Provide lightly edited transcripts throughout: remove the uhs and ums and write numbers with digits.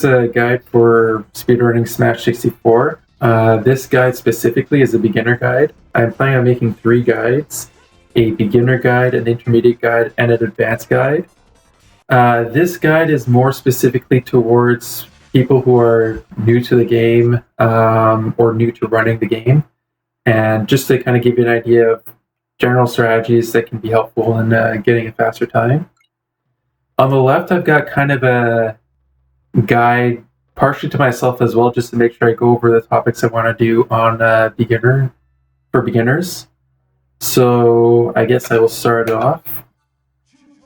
a guide for speedrunning Smash 64. This guide specifically is a beginner guide. I'm planning on making 3 guides: a beginner guide, an intermediate guide, and an advanced guide. This guide is more specifically towards people who are new to the game or new to running the game, and just to kind of give you an idea of general strategies that can be helpful in getting a faster time. On the left, I've got kind of a guide partially to myself as well, just to make sure I go over the topics I want to do on for beginners. So I guess I will start off.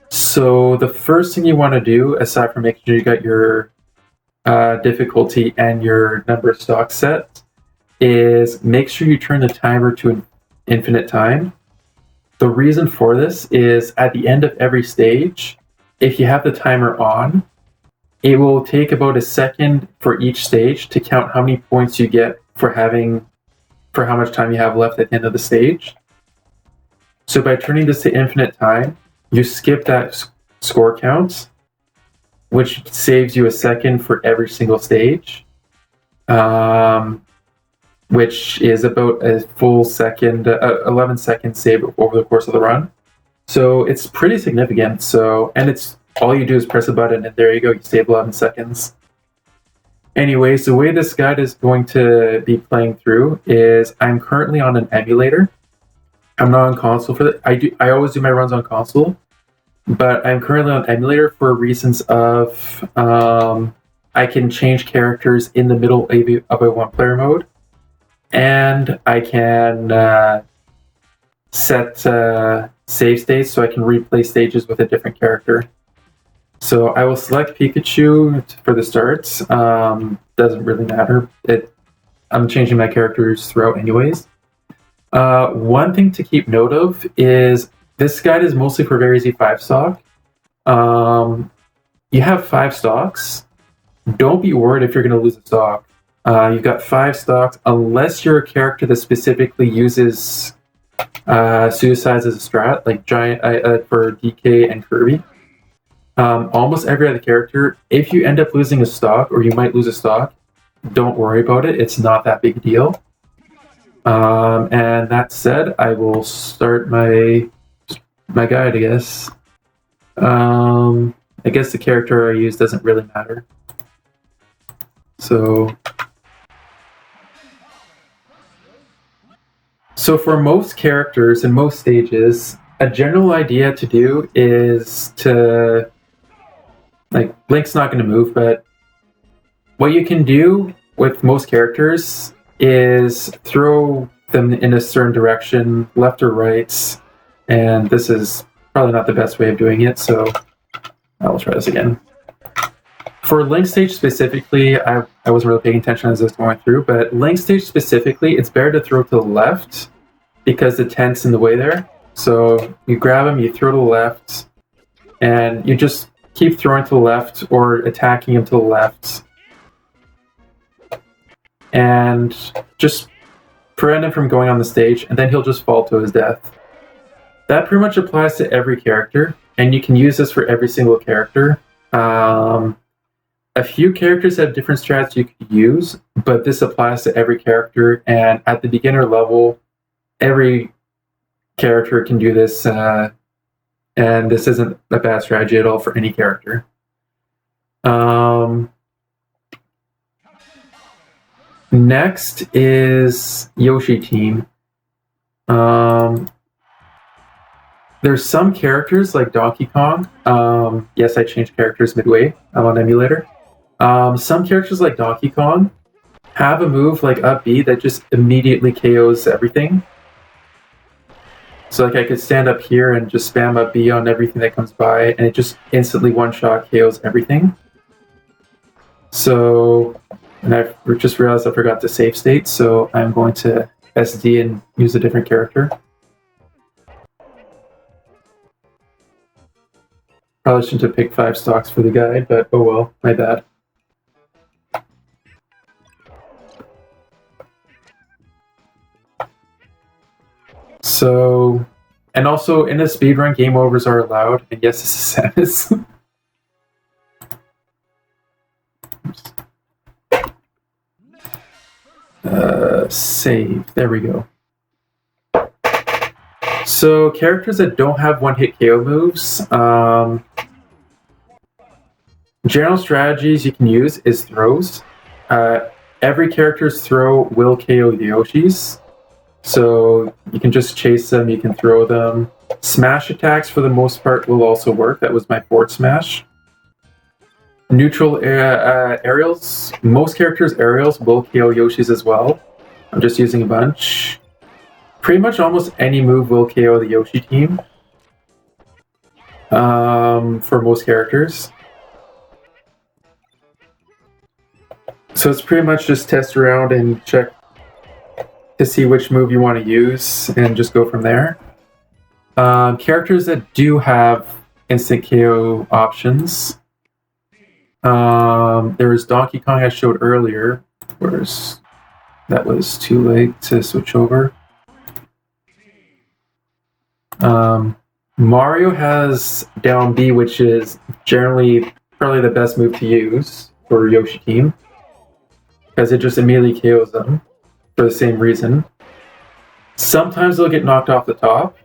So the first thing you want to do, aside from making sure you got your difficulty and your number of stocks set, is make sure you turn the timer to an infinite time. The reason for this is at the end of every stage, if you have the timer on, it will take about a second for each stage to count how many points you get for how much time you have left at the end of the stage. So by turning this to infinite time, you skip that score count, which saves you a second for every single stage, which is about a full second, 11 seconds save over the course of the run. So it's pretty significant. And it's all you do is press a button, and there you go, you save 11 seconds. Anyways, the way this guide is going to be playing through is I'm currently on an emulator. I'm not on console for that. I always do my runs on console, but I'm currently on emulator for reasons of I can change characters in the middle of a one-player mode, and I can set save states so I can replay stages with a different character. So I will select Pikachu for the start. Doesn't really matter. I'm changing my characters throughout anyways. One thing to keep note of is this guide is mostly for very easy 5 stock. You have 5 stocks. Don't be worried if you're going to lose a stock. You've got 5 stocks, unless you're a character that specifically uses suicides as a strat, like Giant for DK and Kirby. Almost every other character, if you end up losing a stock, or you might lose a stock, don't worry about it. It's not that big a deal. And that said, I will start my guide, I guess. I guess the character I use doesn't really matter. So for most characters in most stages, a general idea to do is to, like, Link's not going to move, but what you can do with most characters is throw them in a certain direction, left or right, and this is probably not the best way of doing it, so I'll try this again. For Link stage specifically, I wasn't really paying attention as I was going through, but Link stage specifically, it's better to throw to the left because the tent's in the way there. So you grab him, you throw to the left, and you just keep throwing to the left or attacking him to the left. And just prevent him from going on the stage, and then he'll just fall to his death. That pretty much applies to every character, and you can use this for every single character. A few characters have different strats you could use, but this applies to every character, and at the beginner level, every character can do this, and this isn't a bad strategy at all for any character. Next is Yoshi Team. There's some characters like Donkey Kong. Yes, I changed characters midway. I'm on emulator. Some characters like Donkey Kong have a move like up B that just immediately KOs everything. So like I could stand up here and just spam up B on everything that comes by, and it just instantly one-shot KOs everything. So, and I just realized I forgot to save state, so I'm going to SD and use a different character. Probably shouldn't have picked 5 stocks for the guide, but oh well, my bad. So, and also in a speedrun, game overs are allowed, and yes, this is Samus. Save. There we go. So characters that don't have one-hit KO moves, general strategies you can use is throws. Every character's throw will KO the Yoshis. So you can just chase them, you can throw them. Smash attacks for the most part will also work. That was my forward smash. Neutral aerials, most characters' aerials will KO Yoshis as well. I'm just using a bunch. Pretty much almost any move will KO the Yoshi team. For most characters. So it's pretty much just test around and check to see which move you want to use and just go from there. Characters that do have instant KO options. There was Donkey Kong I showed earlier. That was too late to switch over. Mario has down B, which is generally probably the best move to use for Yoshi team, because it just immediately KOs them for the same reason. Sometimes they'll get knocked off the top,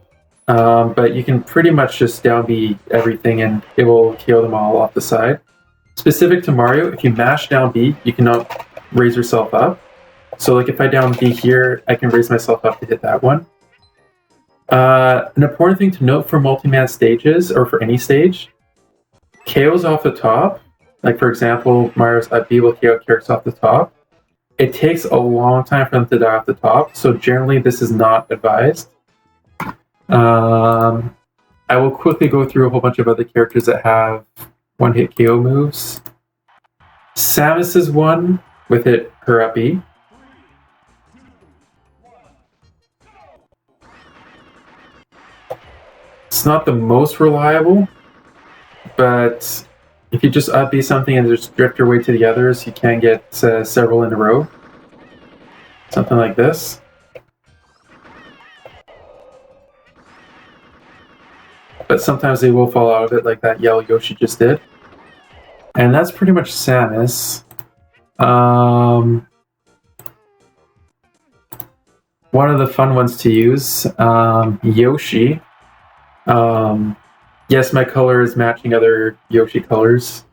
but you can pretty much just down B everything and it will KO them all off the side. Specific to Mario, if you mash down B, you cannot raise yourself up. So like if I down B here, I can raise myself up to hit that one. An important thing to note for multi-man stages, or for any stage, KOs off the top, like for example, Mario's up B will KO characters off the top. It takes a long time for them to die off the top, so generally this is not advised. I will quickly go through a whole bunch of other characters that have one-hit KO moves. Samus is one with her up B. It's not the most reliable, but if you just up B something and just drift your way to the others, you can get several in a row. Something like this. But sometimes they will fall out of it, like that yellow Yoshi just did. And that's pretty much Samus. One of the fun ones to use, Yoshi. Yes, my color is matching other Yoshi colors.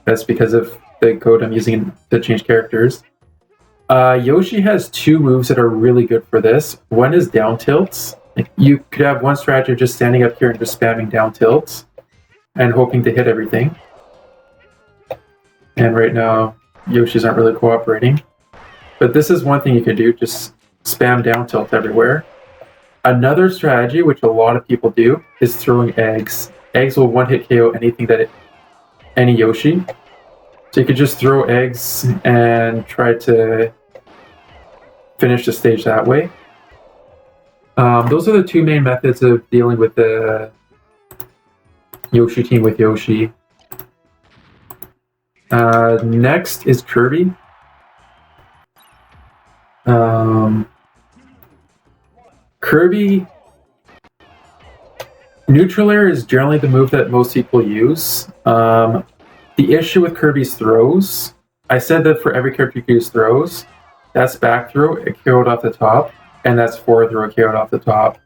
That's because of the code I'm using to change characters. Yoshi has two moves that are really good for this. One is down tilts. Like, you could have one strategy of just standing up here and just spamming down tilts and hoping to hit everything. And right now, Yoshis aren't really cooperating. But this is one thing you could do, just spam down tilt everywhere. Another strategy, which a lot of people do, is throwing eggs. Eggs will one-hit KO anything any Yoshi. So you could just throw eggs and try to finish the stage that way. Those are the two main methods of dealing with the Yoshi team with Yoshi. Next is Kirby. Kirby, neutral air is generally the move that most people use. The issue with Kirby's throws, I said that for every character you can use throws. That's back throw, it KO'd off the top, and that's forward throw, it KO'd off the top.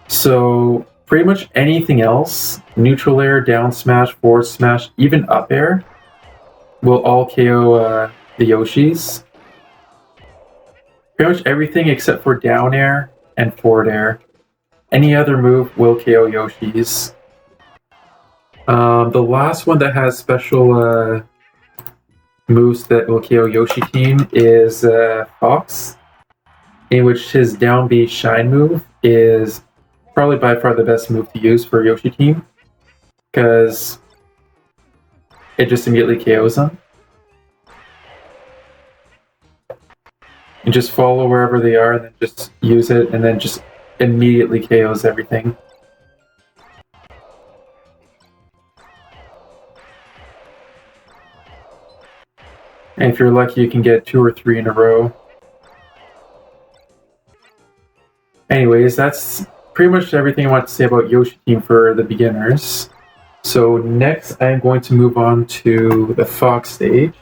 So pretty much anything else, neutral air, down smash, forward smash, even up air, will all KO the Yoshis. Pretty much everything except for down air and forward air. Any other move will KO Yoshis. The last one that has special moves that will KO Yoshi team is Fox, in which his down B shine move is probably by far the best move to use for Yoshi team, because it just immediately KOs them. You just follow wherever they are and then just use it, and then just immediately KOs everything. And if you're lucky, you can get 2 or 3 in a row. Anyways, that's pretty much everything I want to say about Yoshi team for the beginners. So next, I'm going to move on to the Fox stage.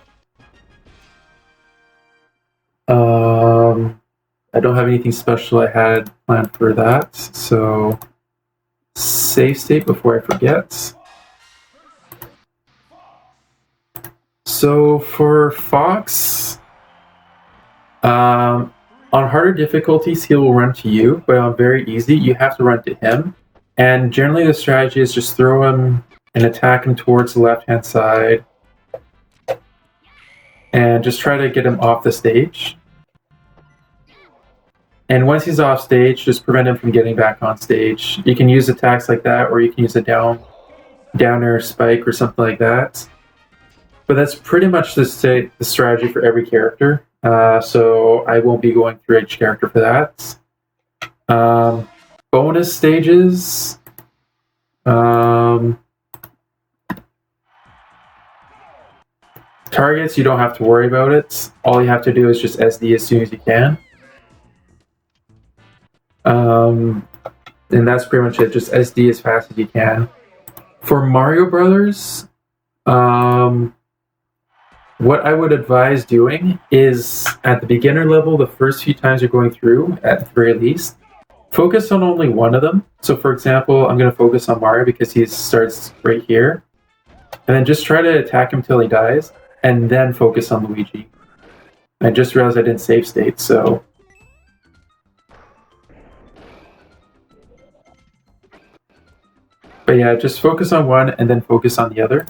I don't have anything special I had planned for that, so save state before I forget. So for Fox, on harder difficulties, he will run to you, but on very easy, you have to run to him. And generally the strategy is just throw him and attack him towards the left-hand side, and just try to get him off the stage. And once he's off stage, just prevent him from getting back on stage. You can use attacks like that, or you can use a downer spike or something like that. But that's pretty much the strategy for every character. So I won't be going through each character for that. Bonus stages. Targets, you don't have to worry about it. All you have to do is just SD as soon as you can. And that's pretty much it. Just SD as fast as you can. For Mario Brothers, what I would advise doing is at the beginner level, the first few times you're going through, at the very least, focus on only one of them. So for example, I'm going to focus on Mario because he starts right here. And then just try to attack him till he dies, and then focus on Luigi. I just realized I didn't save state, so... But yeah, just focus on one and then focus on the other.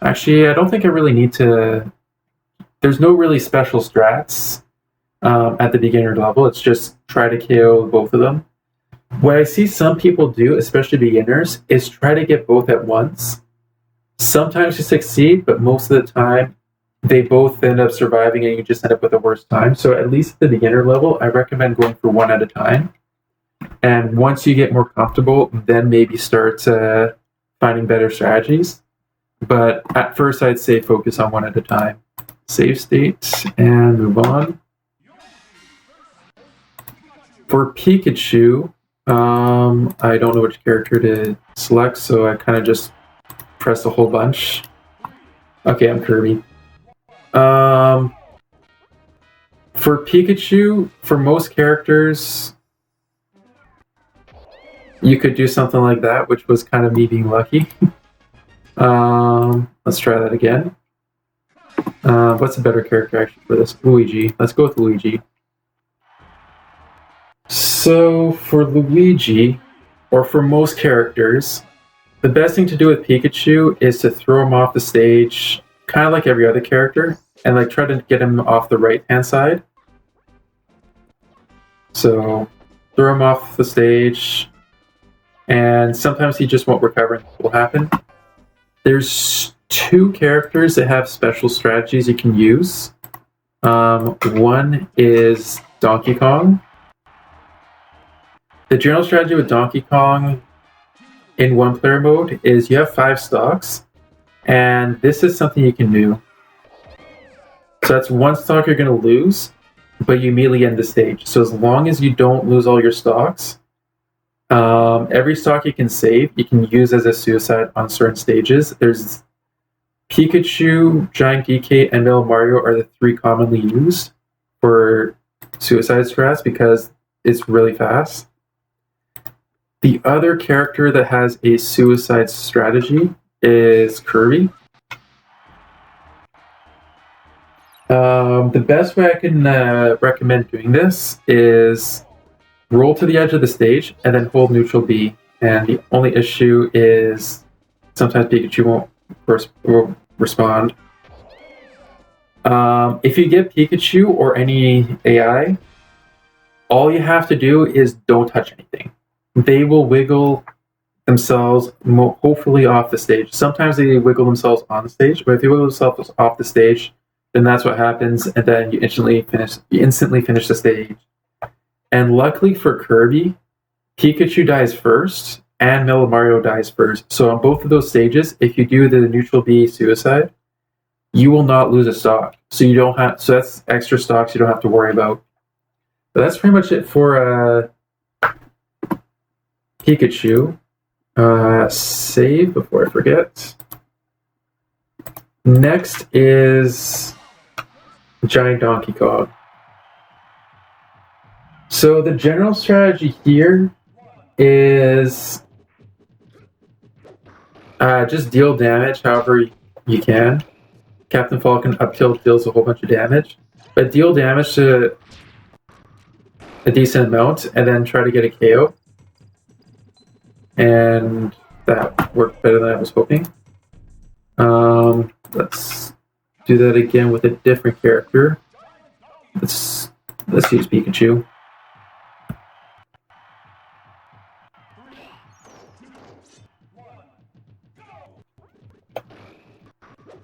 Actually, I don't think I really need to... There's no really special strats at the beginner level. It's just try to kill both of them. What I see some people do, especially beginners, is try to get both at once. Sometimes you succeed, but most of the time, they both end up surviving and you just end up with a worse time. So at least at the beginner level, I recommend going for one at a time. And once you get more comfortable, then maybe start finding better strategies. But at first, I'd say focus on one at a time. Save state and move on. For Pikachu, I don't know which character to select, so I kind of just press a whole bunch. Okay, I'm Kirby. For Pikachu, for most characters, you could do something like that, which was kind of me being lucky. Let's try that again. What's a better character actually for this? Luigi. Let's go with Luigi. So for Luigi, or for most characters, the best thing to do with Pikachu is to throw him off the stage, kind of like every other character, and like try to get him off the right-hand side. So throw him off the stage, and sometimes he just won't recover and it will happen. There's two characters that have special strategies you can use. One is Donkey Kong. The general strategy with Donkey Kong in one-player mode is you have 5 stocks, and this is something you can do. So that's one stock you're going to lose, but you immediately end the stage. So as long as you don't lose all your stocks, every stock you can save, you can use as a suicide on certain stages. There's Pikachu, Giant DK, and Metal Mario are the 3 commonly used for suicide strats because it's really fast. The other character that has a suicide strategy is Kirby. The best way I can recommend doing this is roll to the edge of the stage and then hold neutral B. And the only issue is sometimes Pikachu won't respond. If you get Pikachu or any AI, all you have to do is don't touch anything. They will wiggle themselves hopefully off the stage. Sometimes they wiggle themselves on the stage, but if they wiggle themselves off the stage, then that's what happens, and then you instantly finish the stage. And luckily for Kirby, Pikachu dies first, and Metal Mario dies first. So on both of those stages, if you do the neutral B suicide, you will not lose a stock. So you don't have. So that's extra stocks you don't have to worry about. But that's pretty much it for Pikachu. Save before I forget. Next is Giant Donkey Kong. So the general strategy here is just deal damage however you can. Captain Falcon up tilt deals a whole bunch of damage, but deal damage to a decent amount and then try to get a KO. And that worked better than I was hoping. Let's do that again with a different character. Let's use Pikachu.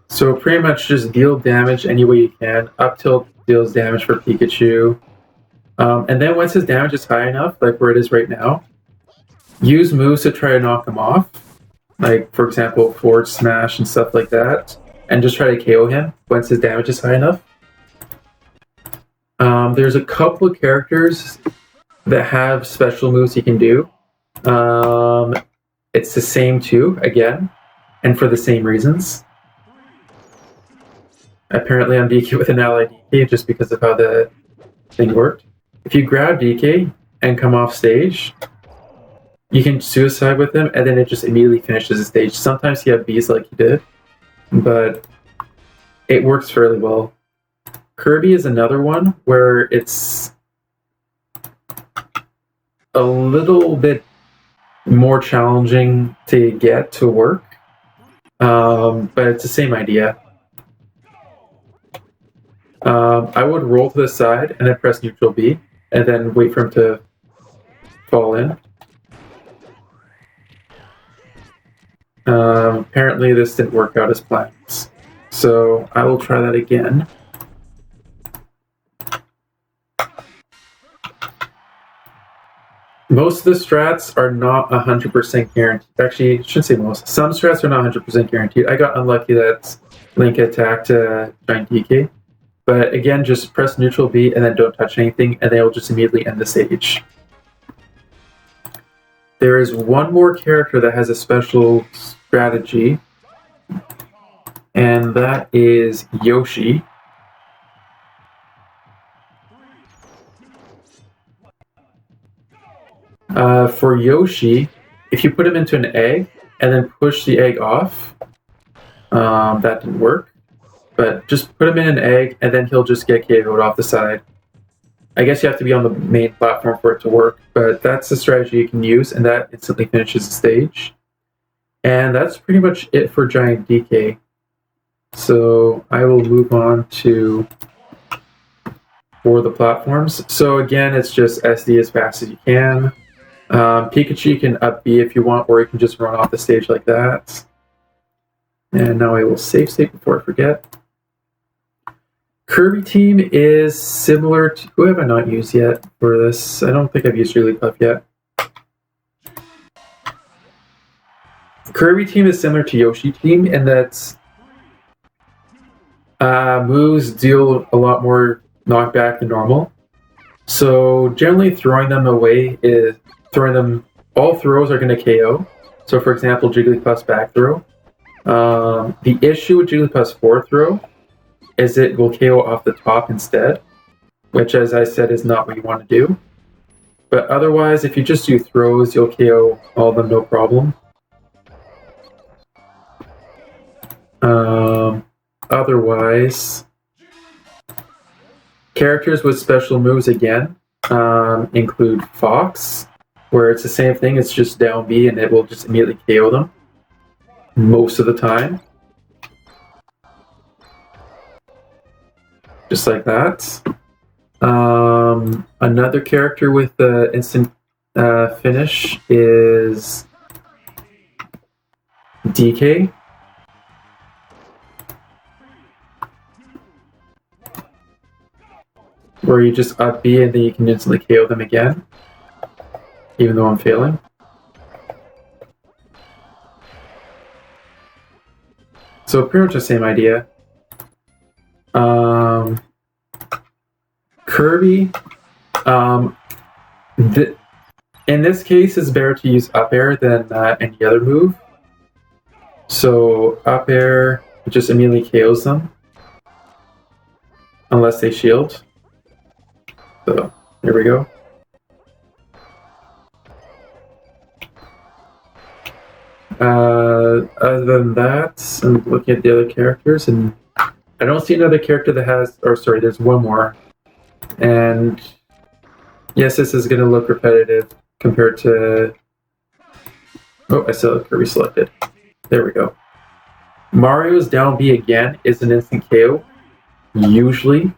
So pretty much just deal damage any way you can. Up tilt deals damage for Pikachu. And then once his damage is high enough, like where it is right now, use moves to try to knock him off. Like, for example, forward smash and stuff like that. And just try to KO him once his damage is high enough. There's a couple of characters that have special moves he can do. It's the same too, again, and for the same reasons. Apparently I'm DK with an ally DK just because of how the thing worked. If you grab DK and come off stage, you can suicide with him and then it just immediately finishes the stage. Sometimes he have Bs like he did, but it works fairly well. Kirby is another one where it's a little bit more challenging to get to work, but it's the same idea. I would roll to the side and then press neutral B and then wait for him to fall in. Apparently this didn't work out as planned, so I will try that again. Most of the strats are not 100% guaranteed. Actually, I shouldn't say most. Some strats are not 100% guaranteed. I got unlucky that Link attacked Giant DK. But again, just press neutral B and then don't touch anything, and they will just immediately end the stage. There is one more character that has a special strategy, and that is Yoshi. For Yoshi, if you put him into an egg and then push the egg off, that didn't work. But just put him in an egg and then he'll just get KO'd off the side. I guess you have to be on the main platform for it to work, but that's the strategy you can use, and that instantly finishes the stage. And that's pretty much it for Giant DK. So I will move on to for the platforms. So again, it's just SD as fast as you can. Pikachu can up B if you want, or you can just run off the stage like that. And now I will save state before I forget. Kirby team is similar to... Who have I not used yet for this? I don't think I've used Jigglypuff yet. Kirby team is similar to Yoshi team in that moves deal a lot more knockback than normal. So generally throwing them away is... all throws are going to KO. So for example, Jigglypuff's back throw. The issue with Jigglypuff's forward throw is it will KO off the top instead, which, as I said, is not what you want to do. But otherwise, if you just do throws, you'll KO all of them no problem. Otherwise, characters with special moves again include Fox, where it's the same thing, it's just down B and it will just immediately KO them most of the time. Just like that. Another character with the instant finish is DK. Where you just up B and then you can instantly KO them again, even though I'm failing. So pretty much the same idea. Kirby, in this case, it's better to use up air than any other move. So up air just immediately KOs them. unless they shield. So, there we go. Other than that, I'm looking at the other characters, and I don't see another character that has, or sorry, there's one more. And yes, this is going to look repetitive compared to, oh, I still have Kirby selected. There we go. Mario's down B again is an instant KO, usually.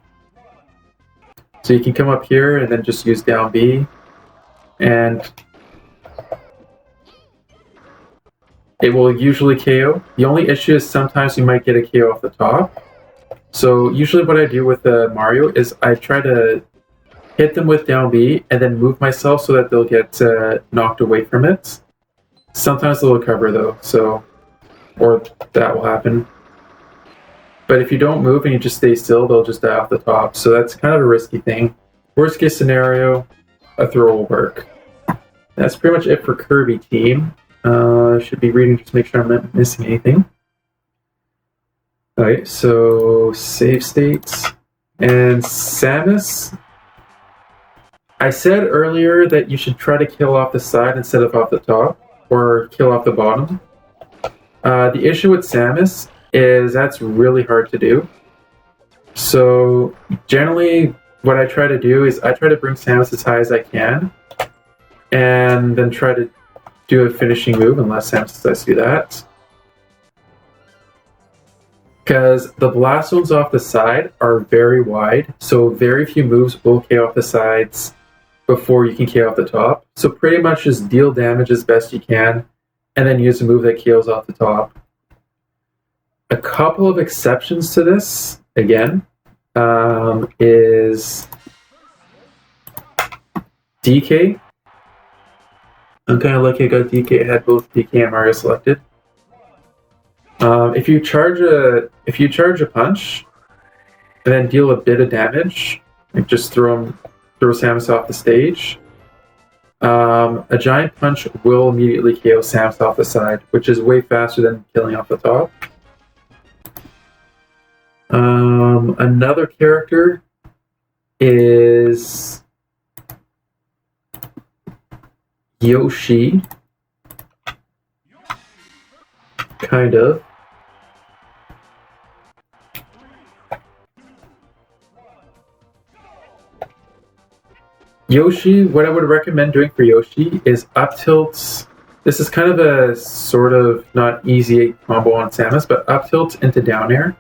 So you can come up here and then just use down B, and it will usually KO. The only issue is sometimes you might get a KO off the top. So usually what I do with Mario is I try to hit them with down B and then move myself so that they'll get knocked away from it. Sometimes they'll recover though, so, or that will happen. But if you don't move and you just stay still, they'll just die off the top. So that's kind of a risky thing. Worst case scenario, a throw will work. That's pretty much it for Kirby team. Should be reading just to make sure I'm not missing anything. Alright, so save states. And Samus, I said earlier that you should try to kill off the side instead of off the top, or kill off the bottom. The issue with Samus is that's really hard to do. So generally what I try to do is I try to bring Samus as high as I can and then try to do a finishing move unless Samus does do that. Because the blast zones off the side are very wide, so very few moves will KO off the sides before you can KO off the top. So pretty much just deal damage as best you can and then use a move that KOs off the top. A couple of exceptions to this, again, is DK. I'm kind of lucky I got DK. I had both DK and Mario selected. If you charge a punch and then deal a bit of damage, like just throw Samus off the stage, a giant punch will immediately KO Samus off the side, which is way faster than killing off the top. Another character is Yoshi. Kind of. Yoshi, what I would recommend doing for Yoshi is up tilts. This is kind of a sort of not easy combo on Samus, but up tilts into down air.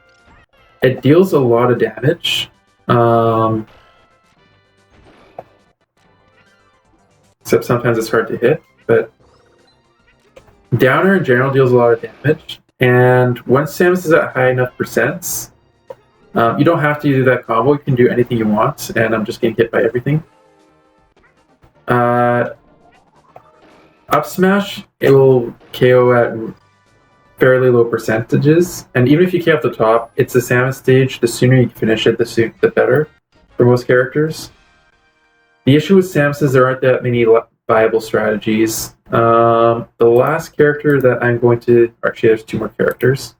It deals a lot of damage. Except sometimes it's hard to hit, but down air in general deals a lot of damage. And once Samus is at high enough percents, you don't have to do that combo. You can do anything you want, and I'm just getting hit by everything. Up smash, it will KO at fairly low percentages, and even if you KO off the top, it's the Samus stage. The sooner you finish it, the better for most characters. The issue with Samus is there aren't that many viable strategies. The last character that I'm going to... Actually, there's two more characters.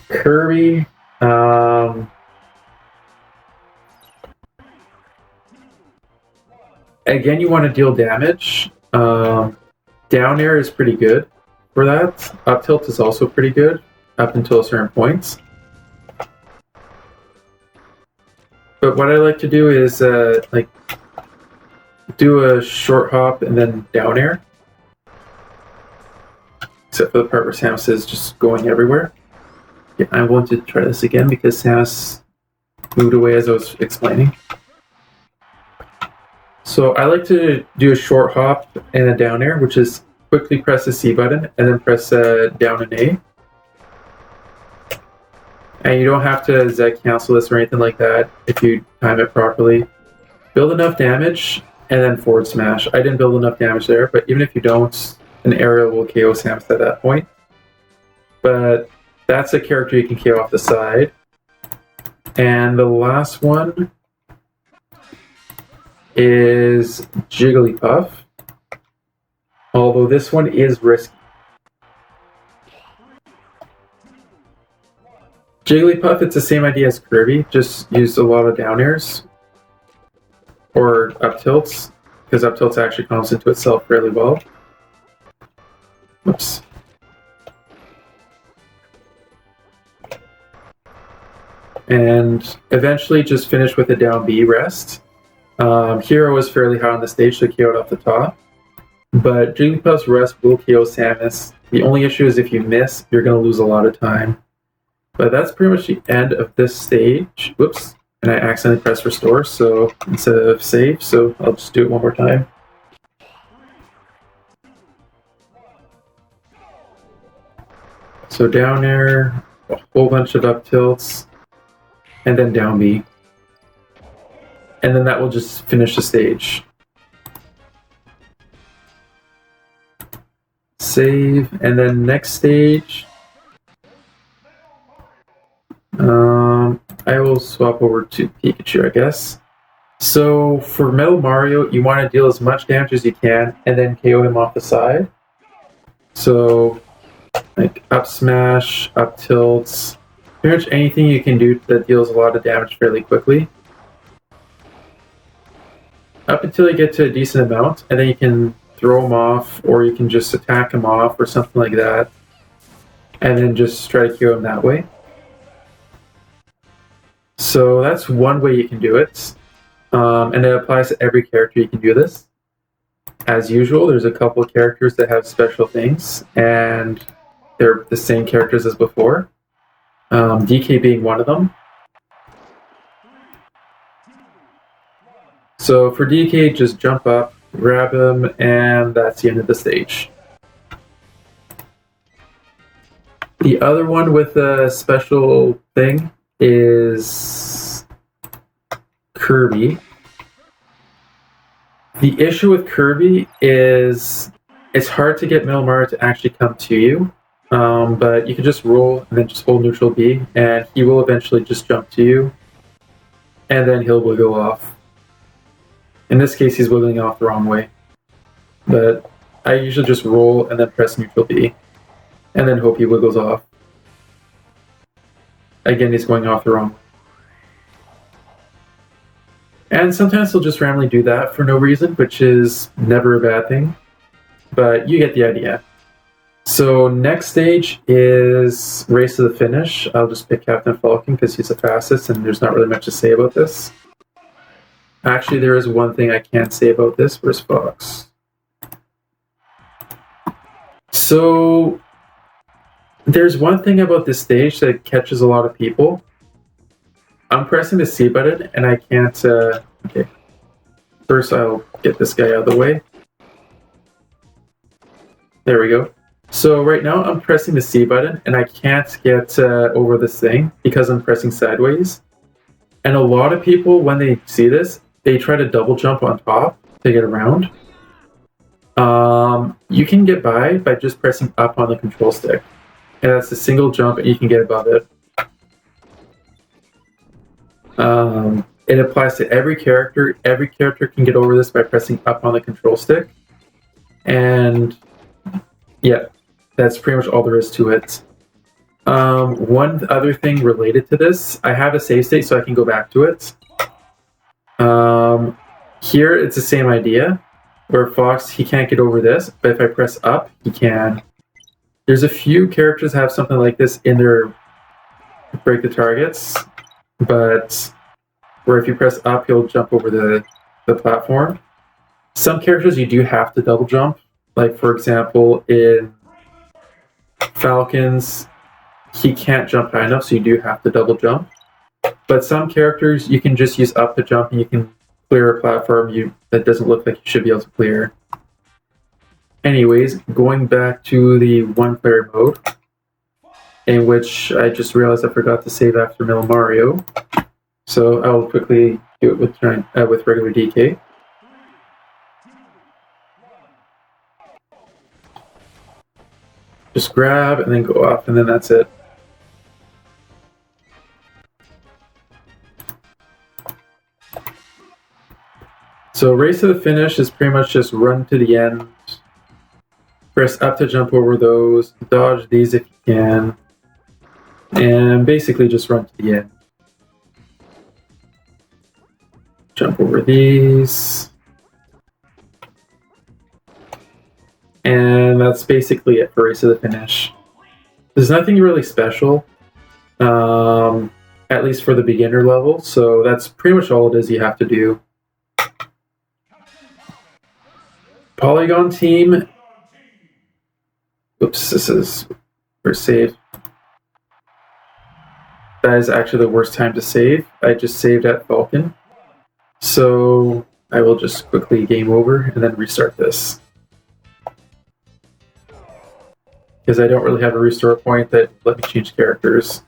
Kirby. Again, you want to deal damage. Down air is pretty good for that. Up tilt is also pretty good up until a certain point. But what I like to do is like do a short hop and then down air. Except for the part where Samus is just going everywhere. Yeah, I'm going to try this again because Samus moved away as I was explaining. So I like to do a short hop and a down air, which is quickly press the C button and then press down and A. And you don't have to Z cancel this or anything like that if you time it properly. Build enough damage and then forward smash. I didn't build enough damage there, but even if you don't, an aerial will KO Samus at that point. But that's a character you can KO off the side. And the last one is Jigglypuff. Although this one is risky. Jigglypuff, it's the same idea as Kirby, just use a lot of down airs or up tilts, because up tilts actually comes into itself fairly well. Oops. And eventually just finish with a down B rest. Hero was fairly high on the stage, so KO'd off the top. But Jigglypuff's rest will KO Samus. The only issue is if you miss, you're going to lose a lot of time. But that's pretty much the end of this stage. Whoops. And I accidentally pressed restore, so instead of save, so I'll just do it one more time. So down air, a whole bunch of up tilts, and then down B. And then that will just finish the stage. Save, and then next stage, I will swap over to Pikachu, I guess. So for Metal Mario, you want to deal as much damage as you can, and then KO him off the side. So, like up smash, up tilts, pretty much anything you can do that deals a lot of damage fairly quickly. Up until you get to a decent amount, and then you can throw him off, or you can just attack him off, or something like that, and then just try to KO him that way. So that's one way you can do it, and it applies to every character. You can do this. As usual, there's a couple of characters that have special things, and they're the same characters as before. DK being one of them. So for DK, just jump up, grab him, and that's the end of the stage. The other one with a special thing is Kirby. The issue with Kirby is it's hard to get Metal Mario to actually come to you, but you can just roll and then just hold neutral B, and he will eventually just jump to you, and then he'll wiggle off. In this case, he's wiggling off the wrong way, but I usually just roll and then press neutral B, and then hope he wiggles off. Again, he's going off the wrong way. And sometimes he'll just randomly do that for no reason, which is never a bad thing, but you get the idea. So next stage is Race to the Finish. I'll just pick Captain Falcon because he's the fastest, and there's not really much to say about this. Actually, there is one thing I can't say about this. Where's Fox? So there's one thing about this stage that catches a lot of people. I'm pressing the C button and I can't, okay. First I'll get this guy out of the way. There we go. So right now I'm pressing the C button and I can't get over this thing because I'm pressing sideways. And a lot of people, when they see this, they try to double jump on top to get around. You can get by just pressing up on the control stick. And that's a single jump and you can get above it. It applies to every character. Every character can get over this by pressing up on the control stick. And yeah, that's pretty much all there is to it. One other thing related to this, I have a save state so I can go back to it. Here it's the same idea, where Fox, he can't get over this, but if I press up, he can. There's a few characters that have something like this in their break the targets, but where if you press up, he'll jump over the platform. Some characters you do have to double jump, like for example in Falcon's, he can't jump high enough, so you do have to double jump. But some characters you can just use up to jump and you can clear a platform that doesn't look like you should be able to clear. Anyways, going back to the one-player mode, in which I just realized I forgot to save after Metal Mario. So I will quickly do it with regular DK. Just grab and then go off, and then that's it. So Race to the Finish is pretty much just run to the end, press up to jump over those, dodge these if you can, And basically just run to the end. Jump over these. And that's basically it for Race to the Finish. There's nothing really special, at least for the beginner level, so that's pretty much all it is you have to do. Polygon team. Oops, this is for save. That is actually the worst time to save. I just saved at Falcon. So I will just quickly game over and then restart this. Because I don't really have a restore point that let me change characters.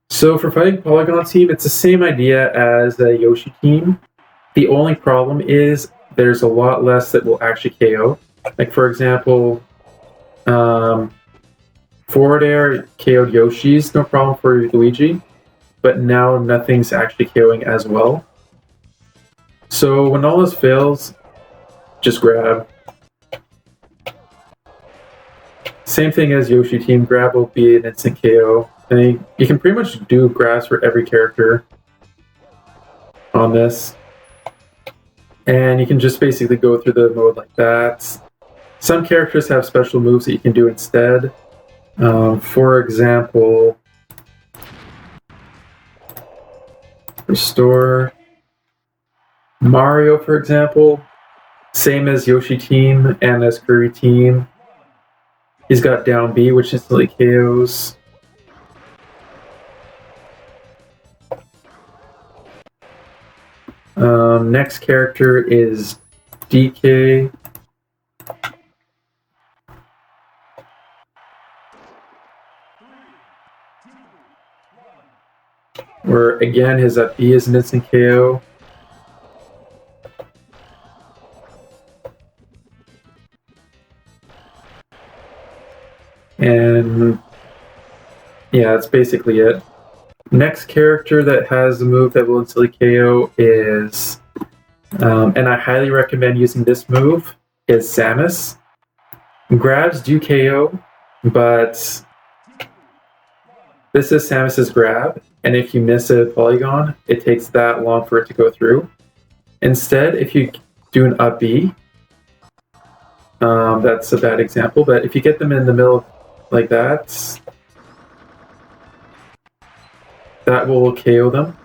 So for fighting Polygon team, it's the same idea as a Yoshi team. The only problem is there's a lot less that will actually KO. Like for example, forward air KO'd Yoshi's, no problem for Luigi, but now nothing's actually KOing as well. So when all this fails, just grab. Same thing as Yoshi team, grab will be an instant KO. And you can pretty much do grabs for every character on this. And you can just basically go through the mode like that. Some characters have special moves that you can do instead. For example, restore. Mario, for example, same as Yoshi team and as Kirby team. He's got down B, which instantly KOs. Next character is DK. Where again his up B is an instant KO. And yeah, that's basically it. Next character that has a move that will instantly KO is, and I highly recommend using this move, is Samus. Grabs do KO, but this is Samus's grab, and if you miss a polygon, it takes that long for it to go through. Instead, if you do an up B, that's a bad example, but if you get them in the middle like that, that will KO them.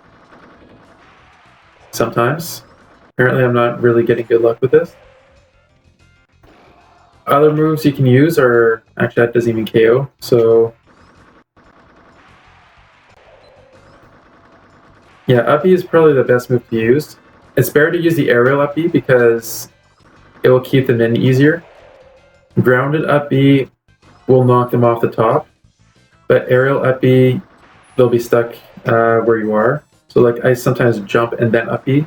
Sometimes. Apparently I'm not really getting good luck with this. Other moves you can use are... Actually, that doesn't even KO, so... Yeah, up B is probably the best move to use. It's better to use the aerial up B because it will keep them in easier. Grounded up B will knock them off the top, but aerial up B, they'll be stuck where you are. So like I sometimes jump and then up B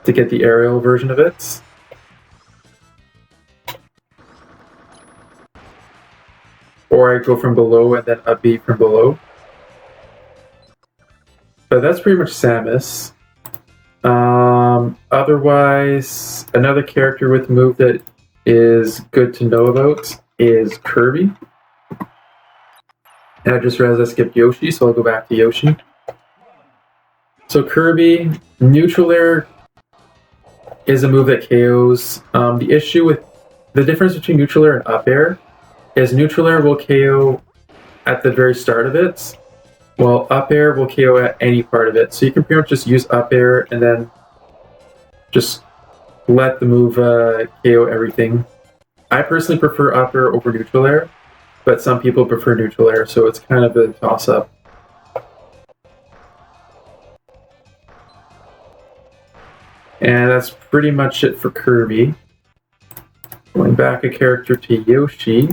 to get the aerial version of it. Or I go from below and then up B from below. But that's pretty much Samus. Otherwise, another character with a move that is good to know about is Kirby. And I just realized I skipped Yoshi, so I'll go back to Yoshi. So Kirby, neutral air is a move that KOs. The issue with the difference between neutral air and up air is neutral air will KO at the very start of it, while up air will KO at any part of it. So you can pretty much just use up air and then just let the move KO everything. I personally prefer up air over neutral air, but some people prefer neutral air, so it's kind of a toss-up. And that's pretty much it for Kirby. Going back a character to Yoshi.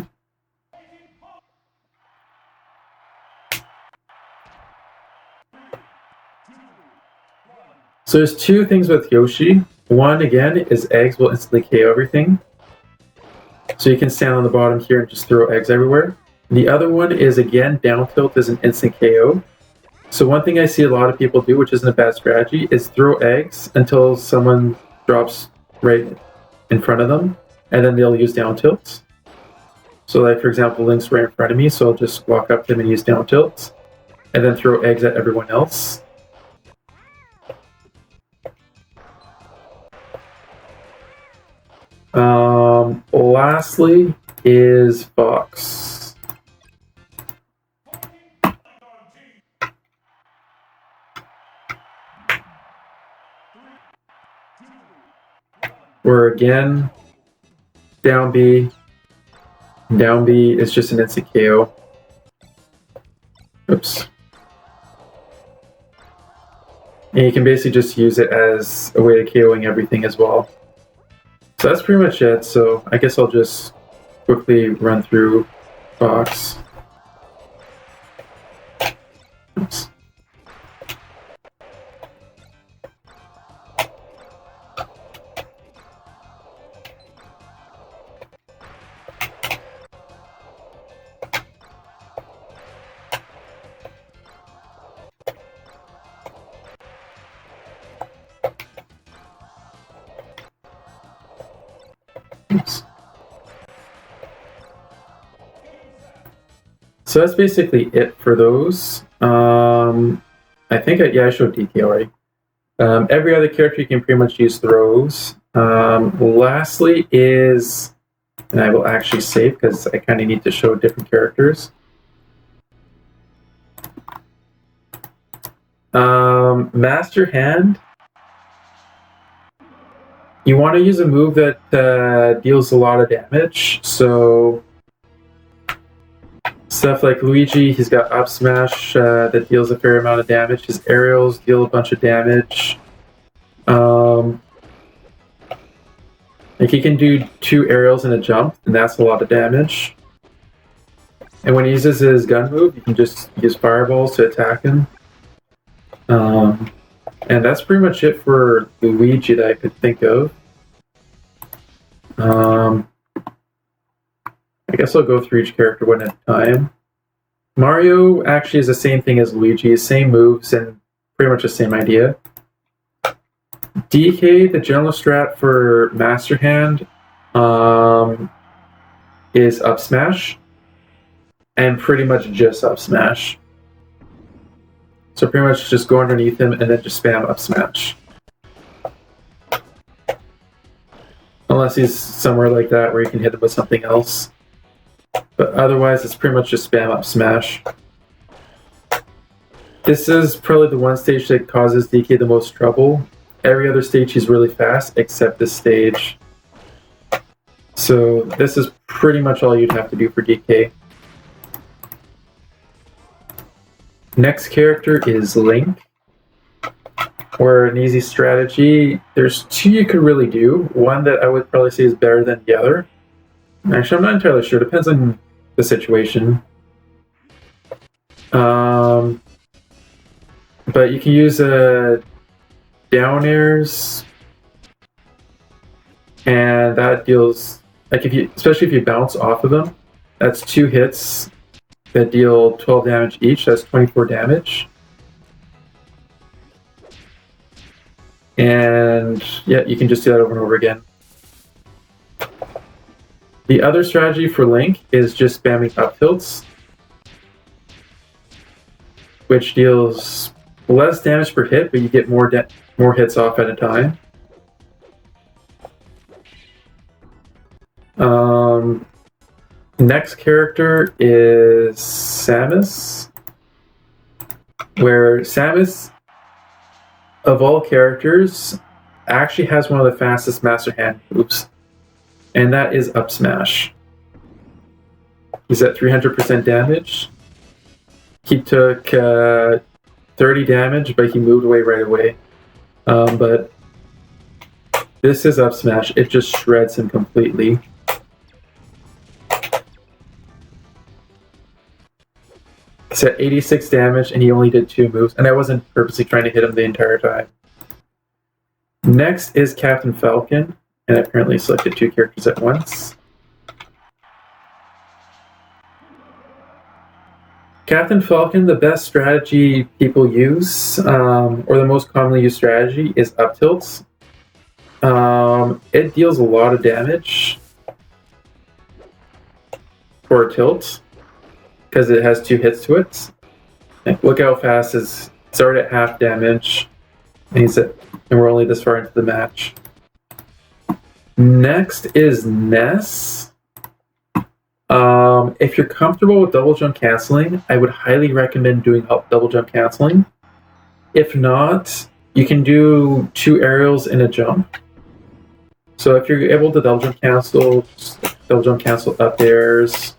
So there's two things with Yoshi. One, again, is eggs will instantly KO everything. So you can stand on the bottom here and just throw eggs everywhere. The other one is, again, down tilt is an instant KO. So one thing I see a lot of people do, which isn't a bad strategy, is throw eggs until someone drops right in front of them, and then they'll use down tilts. So like, for example, Link's right in front of me, so I'll just walk up to him and use down tilts, and then throw eggs at everyone else. Lastly is Fox. Where again, down B is just an instant KO. Oops. And you can basically just use it as a way to KOing everything as well. So that's pretty much it. So I guess I'll just quickly run through Fox. Oops. So that's basically it for those. I think I showed DK already. Every other character you can pretty much use throws. Lastly is, and I will actually save because I kind of need to show different characters. Master Hand. You want to use a move that deals a lot of damage. So stuff like Luigi, he's got up smash that deals a fair amount of damage. His aerials deal a bunch of damage. Like he can do 2 aerials and a jump, and that's a lot of damage. And when he uses his gun move, you can just use fireballs to attack him. And that's pretty much it for Luigi that I could think of. I guess I'll go through each character one at a time. Mario actually is the same thing as Luigi, same moves and pretty much the same idea. DK, the general strat for Master Hand, is up smash, and pretty much just up smash. So pretty much just go underneath him and then just spam up smash. Unless he's somewhere like that where you can hit him with something else. But otherwise, it's pretty much just spam up smash. This is probably the one stage that causes DK the most trouble. Every other stage he's really fast, except this stage. So this is pretty much all you'd have to do for DK. Next character is Link. Or an easy strategy. There's 2 you could really do. One that I would probably say is better than the other. Actually, I'm not entirely sure. Depends on the situation. But you can use down airs, and that deals, like, especially if you bounce off of them, that's 2 hits that deal 12 damage each. That's 24 damage. And yeah, you can just do that over and over again. The other strategy for Link is just spamming up tilts, which deals less damage per hit, but you get more hits off at a time. Next character is Samus, where Samus, of all characters, actually has one of the fastest Master Hand moves, and that is up smash. He's at 300% damage. He took 30 damage, but he moved away right away. But this is up smash. It just shreds him completely. He's at 86 damage, and he only did 2 moves, and I wasn't purposely trying to hit him the entire time. Next is Captain Falcon, and I apparently selected 2 characters at once. Captain Falcon, the best strategy people use, or the most commonly used strategy, is up tilts. It deals a lot of damage for a tilt because it has 2 hits to it. Like, look how fast it's already at half damage, and we're only this far into the match. Next is Ness. If you're comfortable with double jump canceling, I would highly recommend doing double jump canceling. If not, you can do 2 aerials in a jump. So if you're able to double jump cancel, just double jump cancel up airs.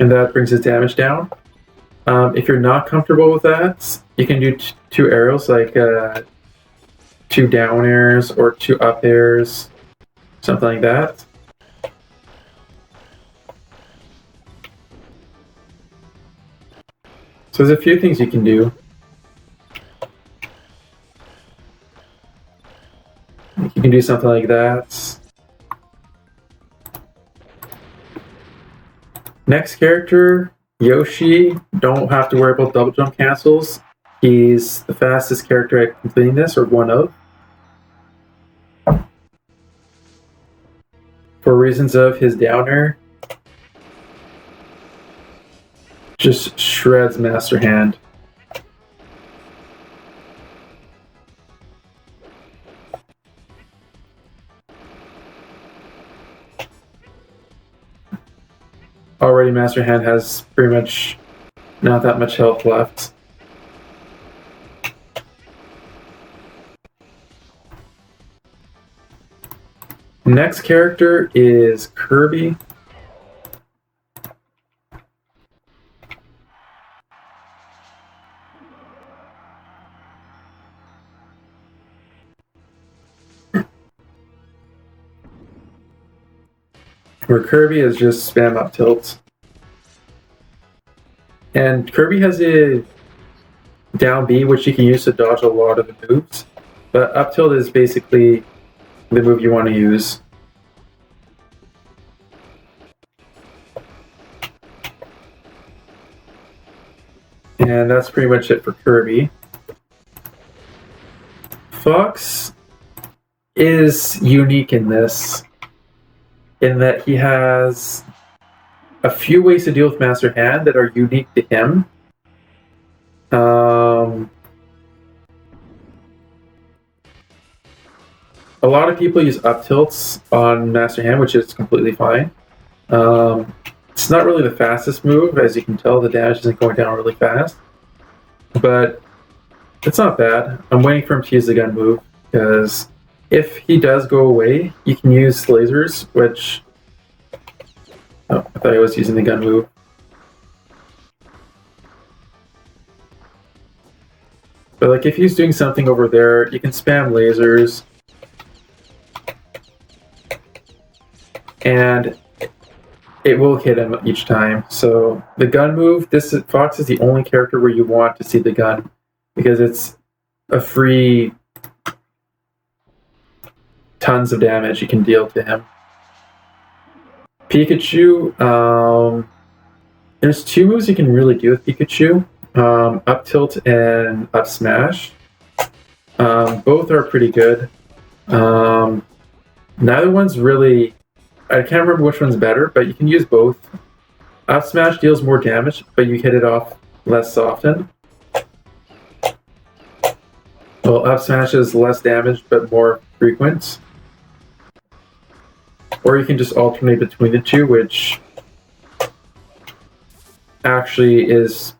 And that brings his damage down. If you're not comfortable with that, you can do 2 aerials, like 2 down airs or 2 up airs, something like that. So there's a few things you can do. You can do something like that. Next character, Yoshi. Don't have to worry about double jump cancels. He's the fastest character at completing this, or one of. For reasons of his downer, just shreds Master Hand. Already Master Hand has pretty much not that much health left. Next character is Kirby. Where Kirby is just spam up tilts. And Kirby has a down B, which you can use to dodge a lot of the moves. But up tilt is basically the move you want to use. And that's pretty much it for Kirby. Fox is unique in this, in that he has a few ways to deal with Master Hand that are unique to him. A lot of people use up tilts on Master Hand, which is completely fine. It's not really the fastest move, as you can tell. The damage isn't going down really fast, but it's not bad. I'm waiting for him to use the gun move, because if he does go away, you can use lasers, which... Oh, I thought I was using the gun move. But like, if he's doing something over there, you can spam lasers. And it will hit him each time. So the gun move, Fox is the only character where you want to see the gun, because it's a free tons of damage you can deal to him. Pikachu, there's 2 moves you can really do with Pikachu, up tilt and up smash. Both are pretty good. Neither one's really... I can't remember which one's better, but you can use both. Up smash deals more damage, but you hit it off less often. Well, up smash is less damage, but more frequent. Or you can just alternate between the 2, which actually is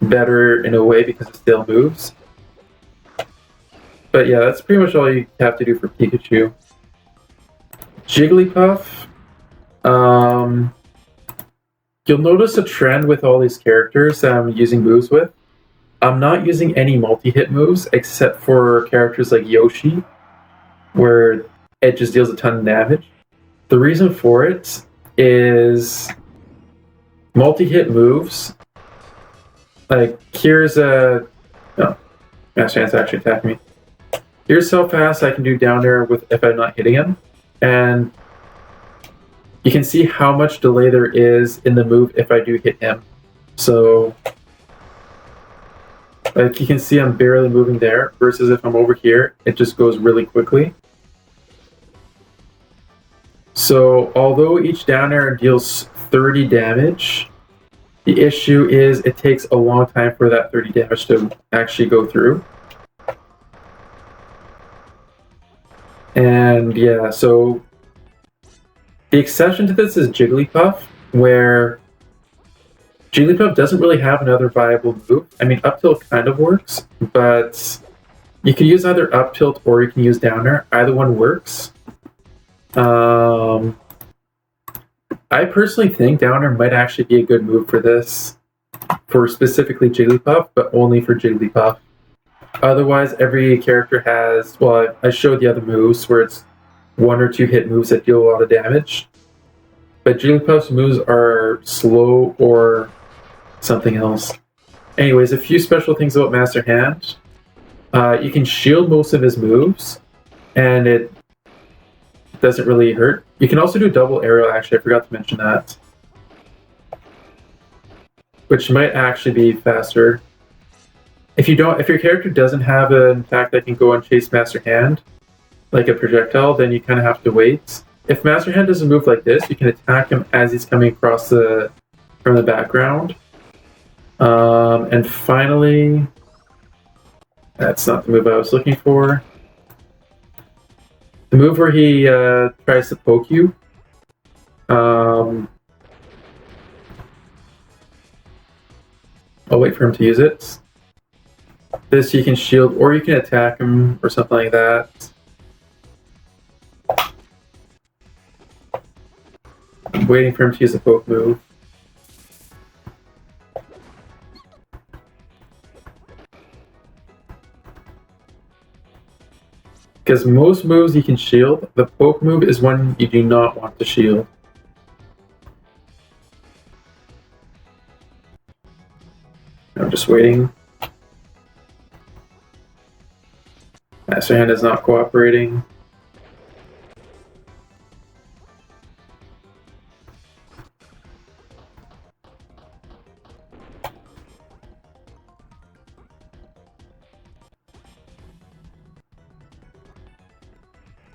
better in a way because it still moves. But yeah, that's pretty much all you have to do for Pikachu. Jigglypuff. You'll notice a trend with all these characters that I'm using moves with. I'm not using any multi-hit moves except for characters like Yoshi, where it just deals a ton of damage. The reason for it is multi-hit moves. Like, here's a... Oh, Master Hand's actually attacking me. Here's how fast I can do down air if I'm not hitting him. And you can see how much delay there is in the move if I do hit him. So, like you can see I'm barely moving there, versus if I'm over here, it just goes really quickly. So, although each down air deals 30 damage, the issue is it takes a long time for that 30 damage to actually go through. And yeah, so the exception to this is Jigglypuff, where Jigglypuff doesn't really have another viable move. I mean, up tilt kind of works, but you can use either up tilt or you can use down air. Either one works. I personally think down air might actually be a good move for this, for specifically Jigglypuff, but only for Jigglypuff. Otherwise, every character has, well, I showed the other moves where it's 1 or 2 hit moves that deal a lot of damage. But Jigglypuff's moves are slow or something else. Anyways, a few special things about Master Hand. You can shield most of his moves, and it doesn't really hurt. You can also do double aerial, actually, I forgot to mention that. Which might actually be faster. If your character doesn't have an attack that can go and chase Master Hand, like a projectile, then you kind of have to wait. If Master Hand doesn't move like this, you can attack him as he's coming across from the background. And finally, that's not the move I was looking for. The move where he tries to poke you. I'll wait for him to use it. This you can shield, or you can attack him, or something like that. I'm waiting for him to use the poke move. Because most moves you can shield, the poke move is one you do not want to shield. I'm just waiting. Master Hand is not cooperating.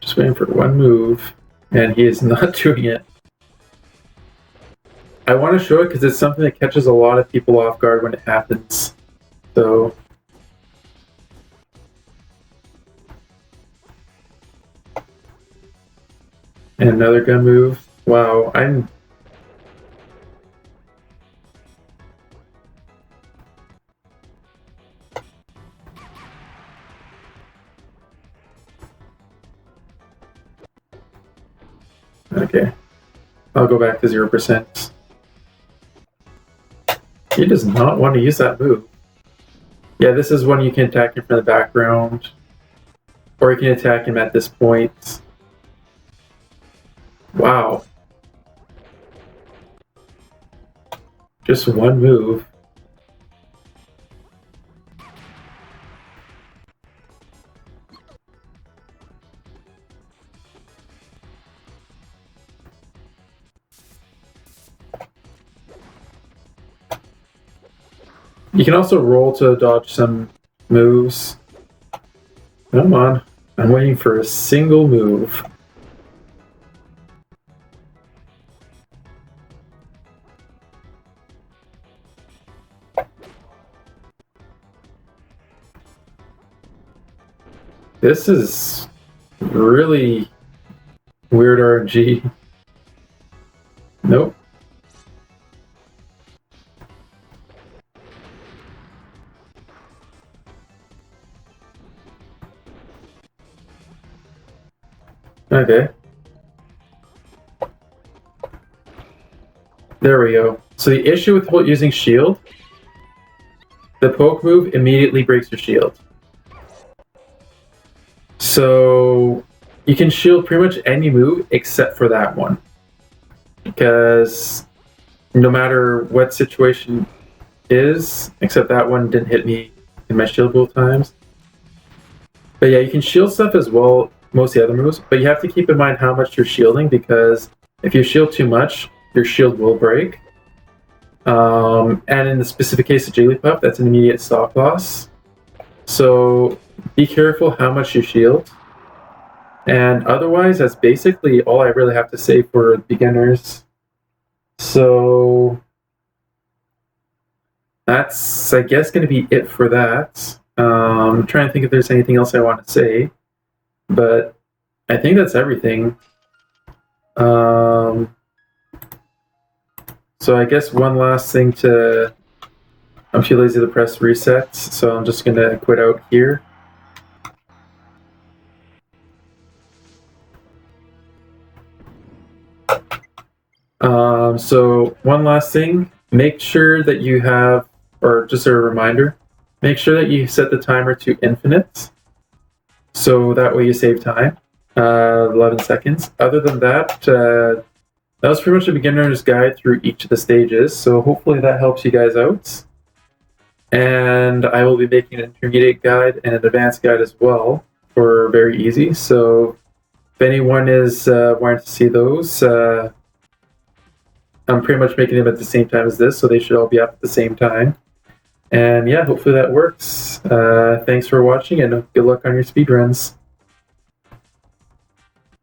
Just waiting for one move, and he is not doing it. I want to show it because it's something that catches a lot of people off guard when it happens. So and another gun move. Wow, I'm... Okay. I'll go back to 0%. He does not want to use that move. Yeah, this is one you can attack him from the background. Or you can attack him at this point. Wow. Just one move. You can also roll to dodge some moves. Come on. I'm waiting for a single move. This is really weird RNG. Nope. Okay. There we go. So the issue with using shield, the poke move immediately breaks your shield. So you can shield pretty much any move except for that one. Because no matter what situation is, except that one didn't hit me in my shield both times. But yeah, you can shield stuff as well, most of the other moves, but you have to keep in mind how much you're shielding, because If you shield too much, your shield will break. And in the specific case of Jigglypuff, that's an immediate stop loss. So be careful how much you shield. And otherwise, that's basically all I really have to say for beginners. So that's, I guess, going to be it for that. I'm trying to think if there's anything else I want to say, but I think that's everything. So I guess one last thing I'm too lazy to press reset, so I'm just going to quit out here. So one last thing, make sure that you have, or just a reminder, make sure that you set the timer to infinite, so that way you save time, 11 seconds. Other than that, that was pretty much a beginner's guide through each of the stages, so hopefully that helps you guys out. And I will be making an intermediate guide and an advanced guide as well for very easy, so if anyone is wanting to see those, I'm pretty much making them at the same time as this, so they should all be up at the same time. And yeah, hopefully that works. Thanks for watching, and good luck on your speedruns.